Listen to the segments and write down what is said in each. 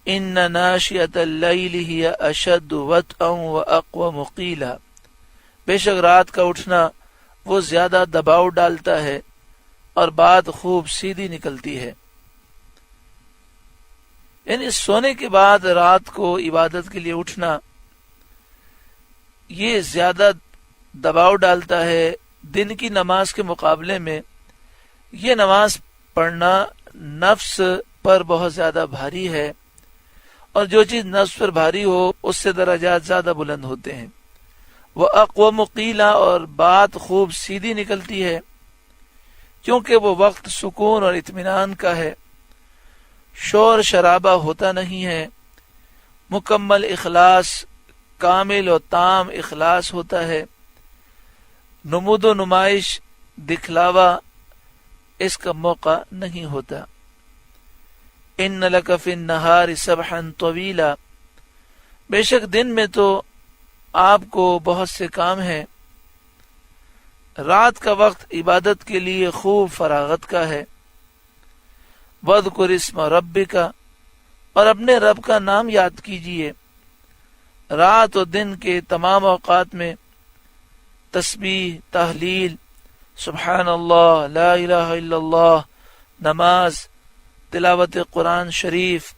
ان ناشئۃ اللیل ہی اشد وطئا واقوم قیلا، بے شک رات کا اٹھنا وہ زیادہ دباؤ ڈالتا ہے اور بات خوب سیدھی نکلتی ہے۔ یعنی سونے کے بعد رات کو عبادت کے لیے اٹھنا یہ زیادہ دباؤ ڈالتا ہے دن کی نماز کے مقابلے میں۔ یہ نماز پڑھنا نفس پر بہت زیادہ بھاری ہے، اور جو چیز نفس پر بھاری ہو اس سے درجات زیادہ بلند ہوتے ہیں۔ وہ اقوام قیلا، اور بات خوب سیدھی نکلتی ہے کیونکہ وہ وقت سکون اور اطمینان کا ہے، شور شرابہ ہوتا نہیں ہے، مکمل اخلاص، کامل و تام اخلاص ہوتا ہے، نمود و نمائش، دکھلاوا اس کا موقع نہیں ہوتا۔ ان لک فی النہار سبحا طویلا، بے شک دن میں تو آپ کو بہت سے کام ہیں، رات کا وقت عبادت کے لیے خوب فراغت کا ہے۔ وَاذْكُرِ اسْمَ رَبِّكَ، اور اپنے رب کا نام یاد کیجئے۔ رات و دن کے تمام اوقات میں تسبیح، تحلیل، سبحان اللہ، لا الہ الا اللہ، نماز، تلاوت قرآن شریف،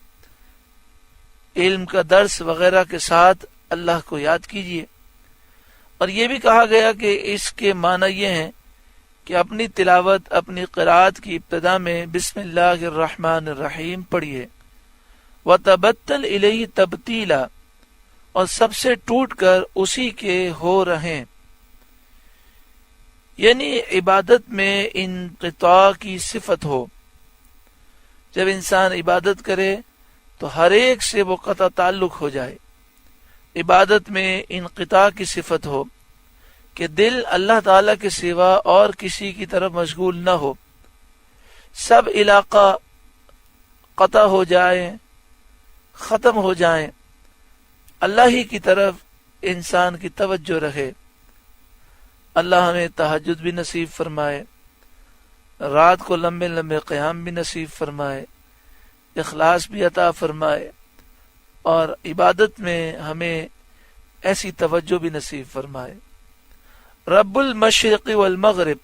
علم کا درس وغیرہ کے ساتھ اللہ کو یاد کیجئے۔ اور یہ بھی کہا گیا کہ اس کے معنی یہ ہیں کہ اپنی تلاوت، اپنی قرآت کی ابتدا میں بسم اللہ الرحمن الرحیم پڑھیے۔ وَتَبَتَّلْ إِلَيْهِ تَبْتِيلًا، اور سب سے ٹوٹ کر اسی کے ہو رہیں، یعنی عبادت میں انقطاع کی صفت ہو۔ جب انسان عبادت کرے تو ہر ایک سے وہ قطع تعلق ہو جائے۔ عبادت میں انقطاع کی صفت ہو کہ دل اللہ تعالی کے سوا اور کسی کی طرف مشغول نہ ہو، سب علاقہ قطع ہو جائے، ختم ہو جائیں، اللہ ہی کی طرف انسان کی توجہ رہے۔ اللہ ہمیں تہجد بھی نصیب فرمائے، رات کو لمبے لمبے قیام بھی نصیب فرمائے، اخلاص بھی عطا فرمائے، اور عبادت میں ہمیں ایسی توجہ بھی نصیب فرمائے۔ رب المشرق والمغرب،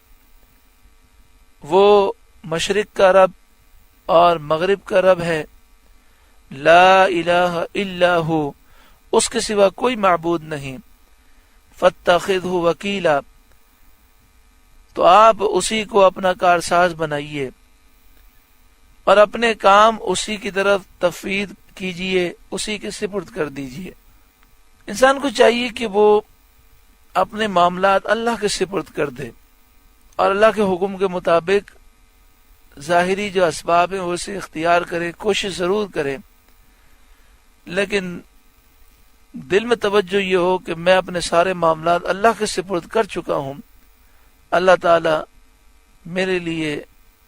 وہ مشرق کا رب اور مغرب کا رب ہے۔ لا الہ الا ہو، اس کے سوا کوئی معبود نہیں۔ فاتخذہ وکیلا، تو آپ اسی کو اپنا کارساز بنائیے اور اپنے کام اسی کی طرف تفویض کیجئے، اسی کے سپرد کر دیجئے۔ انسان کو چاہیے کہ وہ اپنے معاملات اللہ کے سپرد کر دے اور اللہ کے حکم کے مطابق ظاہری جو اسباب ہیں وہ اسے اختیار کرے، کوشش ضرور کرے، لیکن دل میں توجہ یہ ہو کہ میں اپنے سارے معاملات اللہ کے سپرد کر چکا ہوں، اللہ تعالی میرے لیے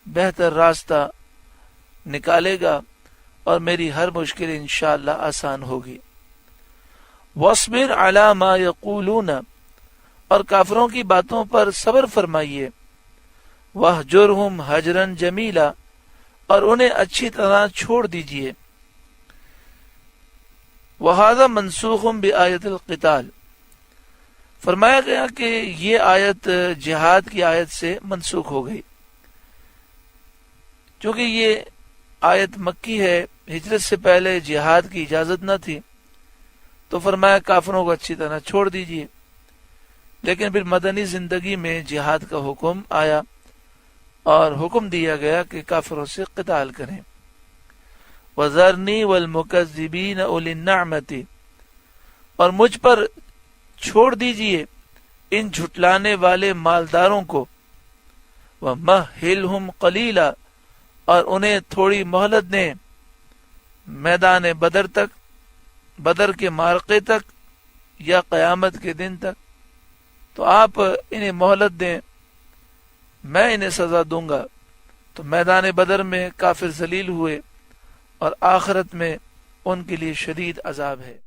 بہتر راستہ نکالے گا اور میری ہر مشکل انشاءاللہ آسان ہوگی۔ وَاصْبِرْ عَلَى مَا يَقُولُونَ، اور کافروں کی باتوں پر صبر فرمائیے۔ وَاهْجُرْهُمْ هَجْرًا جَمِيلًا، اور انہیں اچھی طرح چھوڑ دیجئے۔ وَهَذَا مَنْسُوخٌ بِآیَةِ الْقِتَالِ، فرمایا گیا کہ یہ آیت جہاد کی آیت سے منسوخ ہو گئی، چونکہ یہ آیت مکی ہے، ہجرت سے پہلے جہاد کی اجازت نہ تھی، تو فرمایا کافروں کو اچھی طرح چھوڑ دیجئے۔ لیکن پھر مدنی زندگی میں جہاد کا حکم آیا اور حکم دیا گیا کہ کافروں سے قتال کریں۔ وَذَرْنِي وَالْمُكَذِّبِينَ أُولِي النَّعْمَةِ، اور مجھ پر چھوڑ دیجئے ان جھٹلانے والے مالداروں کو۔ وَمَهِّلْهُمْ قَلِيلًا، اور انہیں تھوڑی مہلت دیں، میدان بدر تک، بدر کے معرکے تک یا قیامت کے دن تک، تو آپ انہیں مہلت دیں، میں انہیں سزا دوں گا۔ تو میدان بدر میں کافر ذلیل ہوئے اور آخرت میں ان کے لیے شدید عذاب ہے۔